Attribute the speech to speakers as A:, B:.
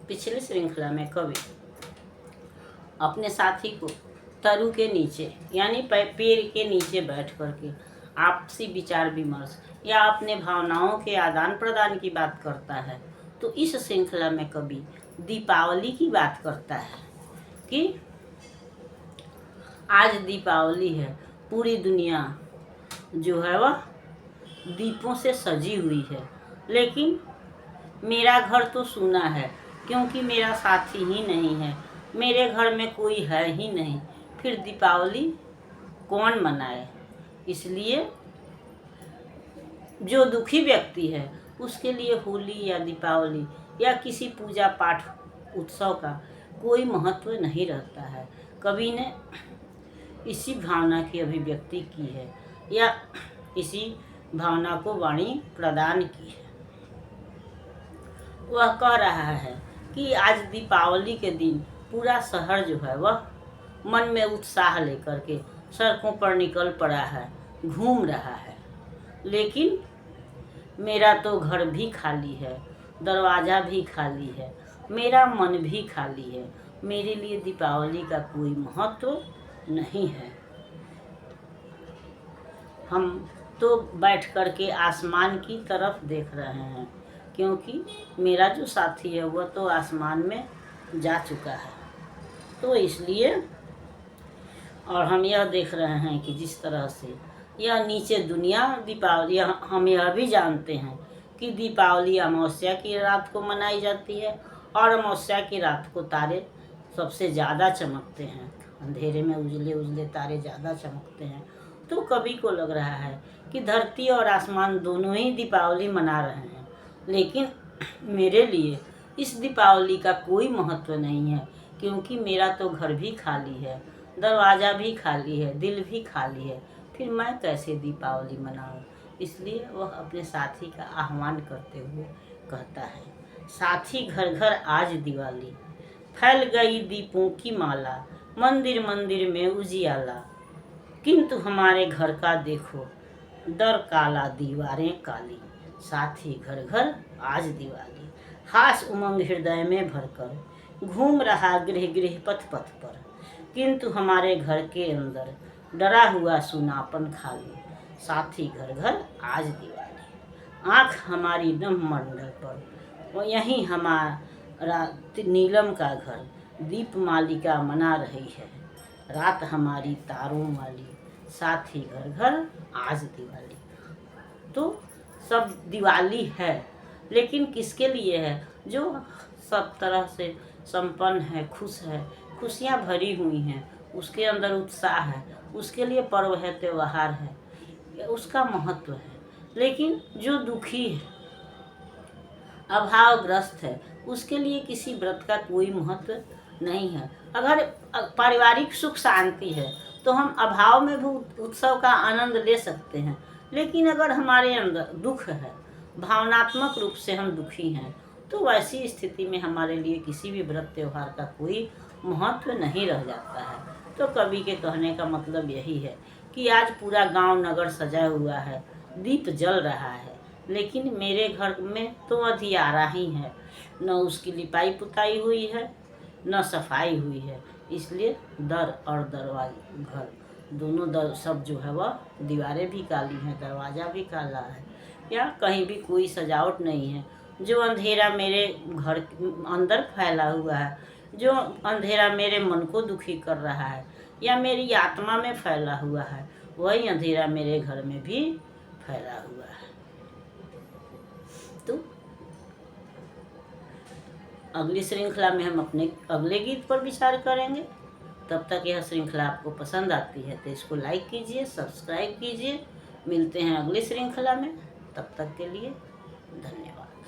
A: पिछली श्रृंखला में कवि अपने साथी को तरु के नीचे यानी पेड़ के नीचे बैठ करके आपसी विचार विमर्श या अपने भावनाओं के आदान प्रदान की बात करता है। तो इस श्रृंखला में कवि दीपावली की बात करता है कि आज दीपावली है, पूरी दुनिया जो है वह दीपों से सजी हुई है, लेकिन मेरा घर तो सूना है क्योंकि मेरा साथी ही नहीं है, मेरे घर में कोई है ही नहीं, फिर दीपावली कौन मनाए। इसलिए जो दुखी व्यक्ति है उसके लिए होली या दीपावली या किसी पूजा पाठ उत्सव का कोई महत्व नहीं रहता है। कवि ने इसी भावना की अभिव्यक्ति की है या इसी भावना को वाणी प्रदान की है। वह कह रहा है कि आज दीपावली के दिन पूरा शहर जो है वह मन में उत्साह लेकर के सड़कों पर निकल पड़ा है, घूम रहा है, लेकिन मेरा तो घर भी खाली है, दरवाज़ा भी खाली है, मेरा मन भी खाली है, मेरे लिए दीपावली का कोई महत्व नहीं है। हम तो बैठ कर के आसमान की तरफ देख रहे हैं क्योंकि मेरा जो साथी है वह तो आसमान में जा चुका है। तो इसलिए और हम यह देख रहे हैं कि जिस तरह से यह नीचे दुनिया दीपावली, हम यह भी जानते हैं कि दीपावली अमावस्या की रात को मनाई जाती है और अमावस्या की रात को तारे सबसे ज़्यादा चमकते हैं, अंधेरे में उजले उजले तारे ज़्यादा चमकते हैं। तो कवि को लग रहा है कि धरती और आसमान दोनों ही दीपावली मना रहे हैं, लेकिन मेरे लिए इस दीपावली का कोई महत्व नहीं है क्योंकि मेरा तो घर भी खाली है, दरवाज़ा भी खाली है, दिल भी खाली है, फिर मैं कैसे दीपावली मनाऊं। इसलिए वह अपने साथी का आह्वान करते हुए कहता है, साथी घर घर आज दिवाली, फैल गई दीपों की माला, मंदिर मंदिर में उजियाला, किंतु हमारे घर का देखो दर काला दीवारें काली, साथी घर घर आज दिवाली, हास उमंग हृदय में भरकर घूम रहा गृह गृह पथ पथ पर, किंतु हमारे घर के अंदर डरा हुआ सुनापन खाली, साथी घर घर आज दिवाली, आँख हमारी नभ मंडल पर वो यहीं हमारा नीलम का घर, दीप मालिका मना रही है, रात हमारी तारों वाली, साथी घर घर आज दिवाली। तो सब दिवाली है, लेकिन किसके लिए है? जो सब तरह से संपन्न है, खुश है, खुशियाँ भरी हुई हैं, उसके अंदर उत्साह है, उसके लिए पर्व है, त्यौहार है, उसका महत्व है। लेकिन जो दुखी है, अभावग्रस्त है, उसके लिए किसी व्रत का कोई महत्व नहीं है। अगर पारिवारिक सुख शांति है तो हम अभाव में भी उत्सव का आनंद ले सकते हैं, लेकिन अगर हमारे अंदर दुख है, भावनात्मक रूप से हम दुखी हैं, तो वैसी स्थिति में हमारे लिए किसी भी व्रत त्यौहार का कोई महत्व नहीं रह जाता है। तो कवि के कहने का मतलब यही है कि आज पूरा गांव नगर सजा हुआ है, दीप जल रहा है, लेकिन मेरे घर में तो अंधियारा ही है, न उसकी लिपाई पुताई हुई है, न सफाई हुई है। इसलिए दर और दरवाजा घर दोनों दर सब जो है वह दीवारें भी काली हैं, दरवाज़ा भी काला है, या कहीं भी कोई सजावट नहीं है। जो अंधेरा मेरे घर अंदर फैला हुआ है, जो अंधेरा मेरे मन को दुखी कर रहा है या मेरी आत्मा में फैला हुआ है, वही अंधेरा मेरे घर में भी फैला हुआ है। तो अगली श्रृंखला में हम अपने अगले गीत पर विचार करेंगे। तब तक यह श्रृंखला आपको पसंद आती है तो इसको लाइक कीजिए, सब्सक्राइब कीजिए। मिलते हैं अगली श्रृंखला में, तब तक के लिए धन्यवाद।